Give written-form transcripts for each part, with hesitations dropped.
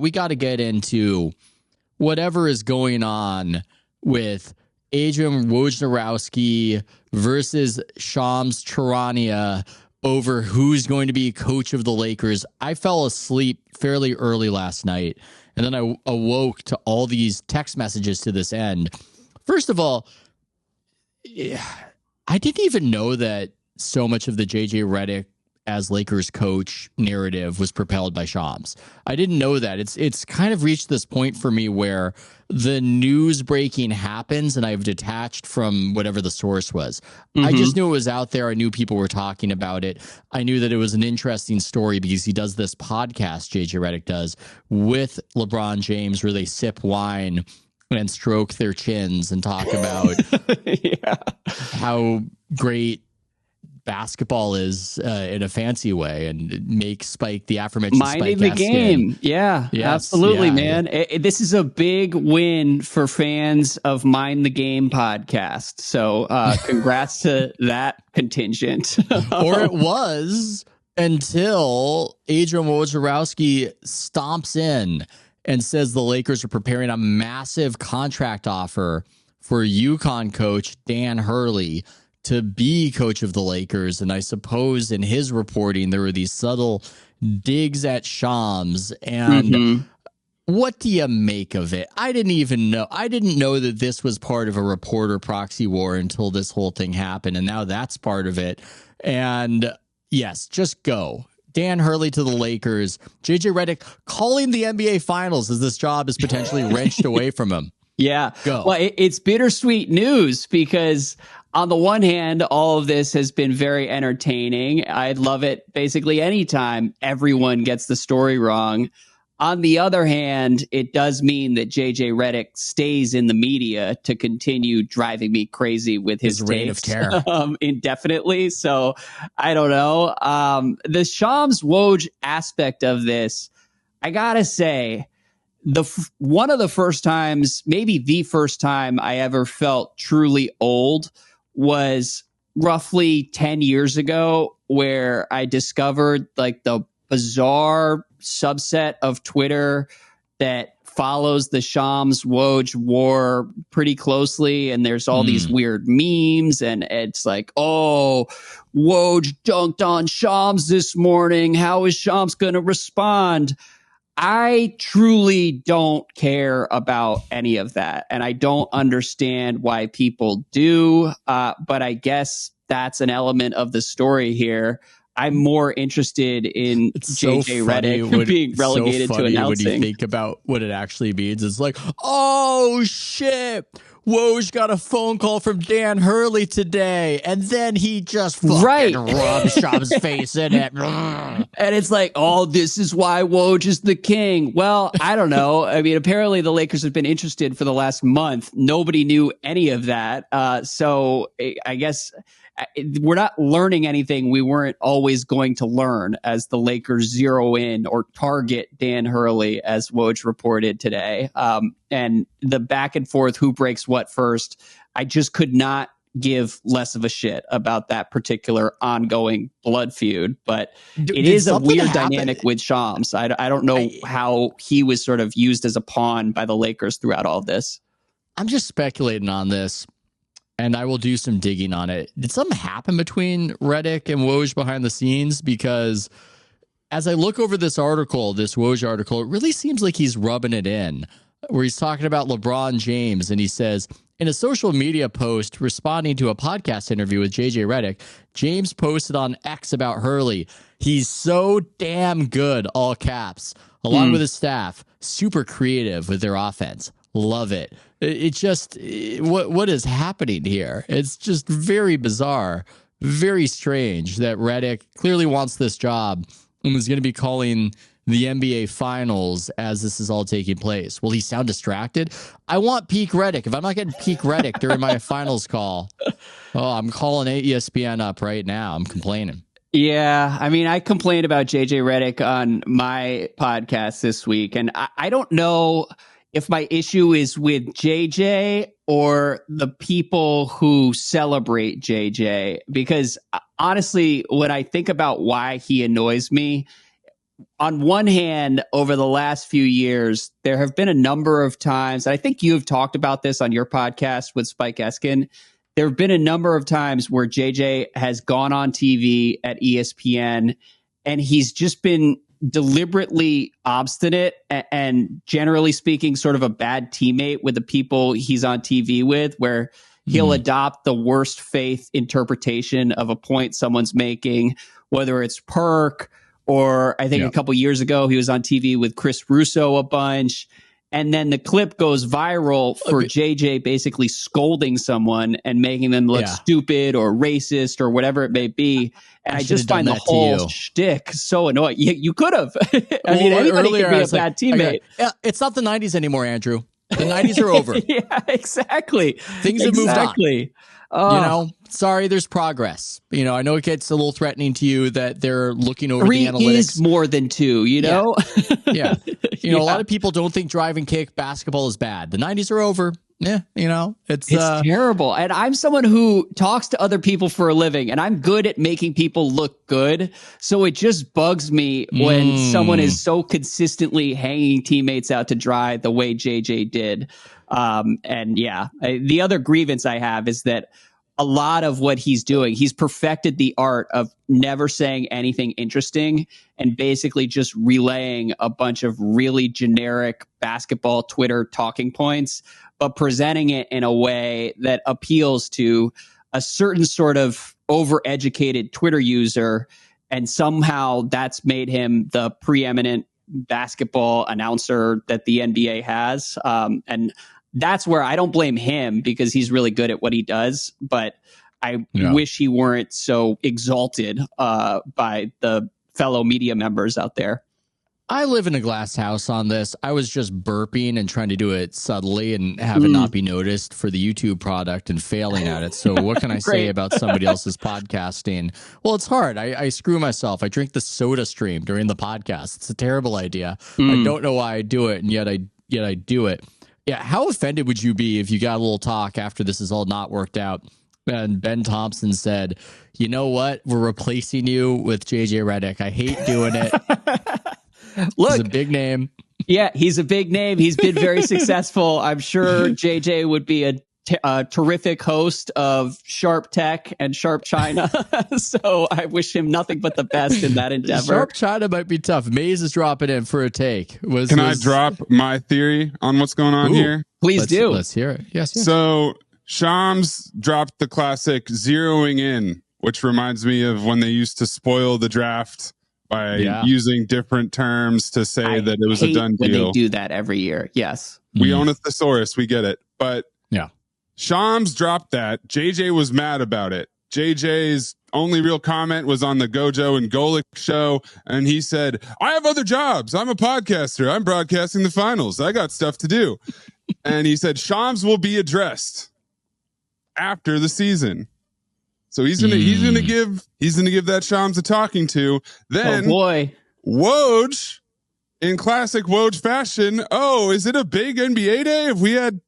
we got to get into whatever is going on with Adrian Wojnarowski versus Shams Charania over who's going to be coach of the Lakers. I fell asleep fairly early last night, and then I awoke to all these text messages to this end. First of all, I didn't even know that so much of the JJ Redick as Lakers coach narrative was propelled by Shams. I didn't know that. It's kind of reached this point for me where the news breaking happens and I've detached from whatever the source was. Mm-hmm. I just knew it was out there. I knew people were talking about it. I knew that it was an interesting story because he does this podcast, JJ Redick does, with LeBron James where they sip wine and stroke their chins and talk about how great basketball is in a fancy way and make Spike, the aforementioned minding the game. Yeah, yes, absolutely, man. This is a big win for fans of Mind the Game podcast. So congrats to that contingent. Or it was until Adrian Wojnarowski stomps in and says the Lakers are preparing a massive contract offer for UConn coach Dan Hurley to be coach of the Lakers. And I suppose in his reporting, there were these subtle digs at Shams. And what do you make of it? I didn't even know. I didn't know that this was part of a reporter proxy war until this whole thing happened. And now that's part of it. And yes, just go. Dan Hurley to the Lakers. JJ Redick calling the NBA Finals as this job is potentially wrenched away from him. Yeah. Go. Well, it's bittersweet news because on the one hand, all of this has been very entertaining. I'd love it basically anytime everyone gets the story wrong. On the other hand, it does mean that JJ Redick stays in the media to continue driving me crazy with his reign of terror indefinitely. So I don't know. The Shams Woj aspect of this, I gotta say, one of the first times, maybe the first time I ever felt truly old was roughly 10 years ago, where I discovered like the bizarre subset of Twitter that follows the Shams Woj war pretty closely. And there's all these weird memes and it's like, oh, Woj dunked on Shams this morning. How is Shams going to respond? I truly don't care about any of that. And I don't understand why people do. But I guess that's an element of the story here. I'm more interested in JJ Redick being relegated to announcing. When you think about what it actually means, it's like, oh shit, Woj got a phone call from Dan Hurley today, and then he just fucking rubbed Shams' face in it. And it's like, oh, this is why Woj is the king. Well, I don't know. I mean, apparently the Lakers have been interested for the last month. Nobody knew any of that. So I guess we're not learning anything we weren't always going to learn as the Lakers zero in or target Dan Hurley, as Woj reported today. And the back and forth, who breaks what first, I just could not give less of a shit about that particular ongoing blood feud. But it is a weird dynamic with Shams. I don't know how he was sort of used as a pawn by the Lakers throughout all of this. I'm just speculating on this, and I will do some digging on it. Did something happen between Redick and Woj behind the scenes? Because as I look over this article, this Woj article, it really seems like he's rubbing it in, where he's talking about LeBron James, and he says, in a social media post responding to a podcast interview with JJ Redick, James posted on X about Hurley. He's so damn good, all caps, along with his staff. Super creative with their offense. Love it. It just, what is happening here? It's just very bizarre, very strange that Redick clearly wants this job and is going to be calling the NBA Finals as this is all taking place. Will he sound distracted? I want peak Redick. If I'm not getting peak Redick during my finals call, I'm calling ESPN up right now. I'm complaining. Yeah, I mean, I complained about JJ Redick on my podcast this week, and I don't know if my issue is with JJ or the people who celebrate JJ, because honestly, when I think about why he annoys me, on one hand, over the last few years, there have been a number of times, I think you have talked about this on your podcast with Spike Eskin. There have been a number of times where JJ has gone on TV at ESPN and he's just been deliberately obstinate and generally speaking, sort of a bad teammate with the people he's on TV with, where he'll adopt the worst faith interpretation of a point someone's making, whether it's Perk or I think a couple years ago, he was on TV with Chris Russo a bunch. And then the clip goes viral for JJ basically scolding someone and making them look stupid or racist or whatever it may be. And I just find the whole shtick so annoying. You could have. I mean, anybody could be a bad teammate. It's not the 90s anymore, Andrew. The 90s are over. Yeah, exactly. Things have moved on. Sorry, there's progress. I know it gets a little threatening to you that they're looking over the analytics. 3 is more than 2, Yeah. A lot of people don't think drive and kick basketball is bad. The 90s are over. Yeah, it's terrible. And I'm someone who talks to other people for a living, and I'm good at making people look good. So it just bugs me when someone is so consistently hanging teammates out to dry the way JJ did. The other grievance I have is that a lot of what he's doing, he's perfected the art of never saying anything interesting and basically just relaying a bunch of really generic basketball Twitter talking points, but presenting it in a way that appeals to a certain sort of overeducated Twitter user. And somehow that's made him the preeminent basketball announcer that the NBA has. And that's where I don't blame him because he's really good at what he does, but I wish he weren't so exalted by the fellow media members out there. I live in a glass house on this. I was just burping and trying to do it subtly and have it not be noticed for the YouTube product and failing at it. So what can I say about somebody else's podcasting? Well, it's hard. I screw myself. I drink the soda stream during the podcast. It's a terrible idea. I don't know why I do it, and yet I do it. Yeah, how offended would you be if you got a little talk after this is all not worked out and Ben Thompson said, you know what, we're replacing you with JJ Redick. I hate doing it. Look, he's a big name. Yeah, he's a big name. He's been very successful. I'm sure JJ would be a terrific host of Sharp Tech and Sharp China. So I wish him nothing but the best in that endeavor. Sharp China might be tough. Maze is dropping in for a take. Can I drop my theory on what's going on here? Please do. Let's hear it. Yes. So Shams dropped the classic zeroing in, which reminds me of when they used to spoil the draft by using different terms to say that it was a done deal. When they do that every year. Yes. We own a thesaurus. We get it. But Shams dropped that. JJ was mad about it. JJ's only real comment was on the Gojo and Golick show. And he said, I have other jobs. I'm a podcaster. I'm broadcasting the finals. I got stuff to do. And he said, Shams will be addressed after the season. So he's gonna give that Shams a talking to. Then Woj, in classic Woj fashion, is it a big NBA day if we had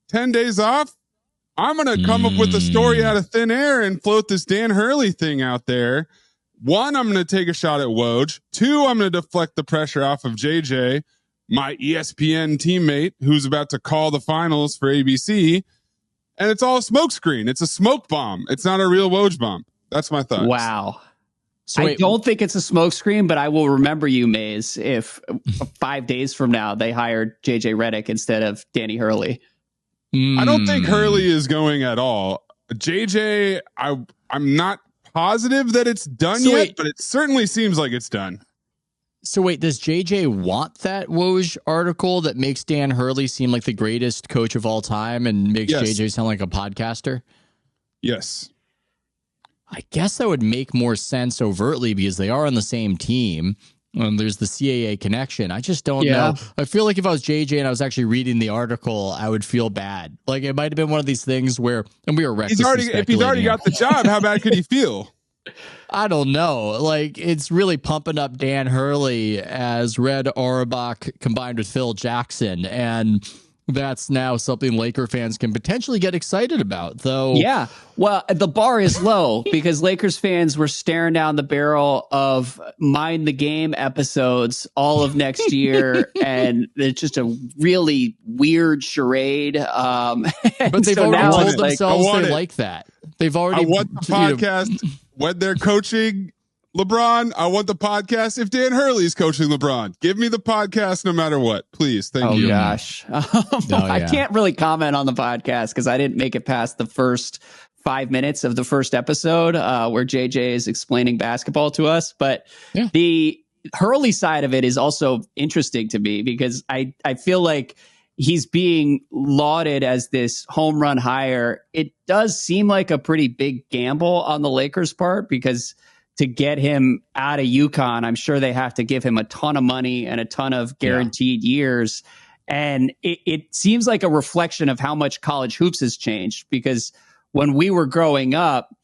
10 days off? I'm going to come up with a story out of thin air and float this Dan Hurley thing out there. 1, I'm going to take a shot at Woj. 2, I'm going to deflect the pressure off of JJ, my ESPN teammate who's about to call the finals for ABC. And it's all a smokescreen. It's a smoke bomb. It's not a real Woj bomb. That's my thoughts. Wow. So I don't think it's a smokescreen, but I will remember you, Maze, if 5 days from now they hired JJ Redick instead of Danny Hurley. I don't think Hurley is going at all. JJ, I'm not positive that it's done yet, but it certainly seems like it's done. So wait, does JJ want that Woj article that makes Dan Hurley seem like the greatest coach of all time and makes JJ sound like a podcaster? Yes. I guess that would make more sense overtly because they are on the same team. There's the CAA connection. I just don't know. I feel like if I was JJ and I was actually reading the article, I would feel bad. Like it might have been one of these things where, and we were recklessly if he's already got the job, how bad could he feel? I don't know. Like it's really pumping up Dan Hurley as Red Auerbach combined with Phil Jackson. And that's now something Laker fans can potentially get excited about, though. Yeah. Well, the bar is low because Lakers fans were staring down the barrel of Mind the Game episodes all of next year. And it's just a really weird charade. But they've already told themselves they like that. They've already. I want the podcast when they're coaching LeBron. I want the podcast if Dan Hurley's coaching LeBron. Give me the podcast no matter what, please. Thank you. Oh gosh, I can't really comment on the podcast because I didn't make it past the first 5 minutes of the first episode where JJ is explaining basketball to us. But the Hurley side of it is also interesting to me because I feel like he's being lauded as this home run hire. It does seem like a pretty big gamble on the Lakers' part because to get him out of UConn, I'm sure they have to give him a ton of money and a ton of guaranteed years. And it seems like a reflection of how much college hoops has changed because when we were growing up,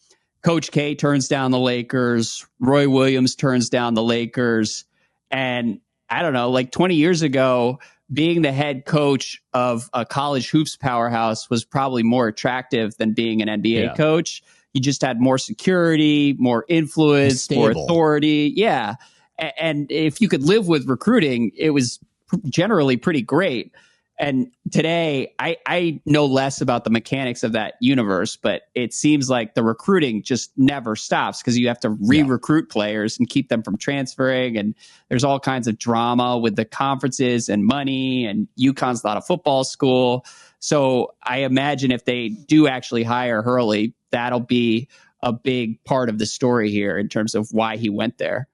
Coach K turns down the Lakers, Roy Williams turns down the Lakers. And I don't know, like 20 years ago, being the head coach of a college hoops powerhouse was probably more attractive than being an NBA coach. You just had more security, more influence, more authority. Yeah. And if you could live with recruiting, it was generally pretty great. And today, I know less about the mechanics of that universe, but it seems like the recruiting just never stops because you have to re-recruit players and keep them from transferring. And there's all kinds of drama with the conferences and money, and UConn's not a football school. So I imagine if they do actually hire Hurley, that'll be a big part of the story here in terms of why he went there.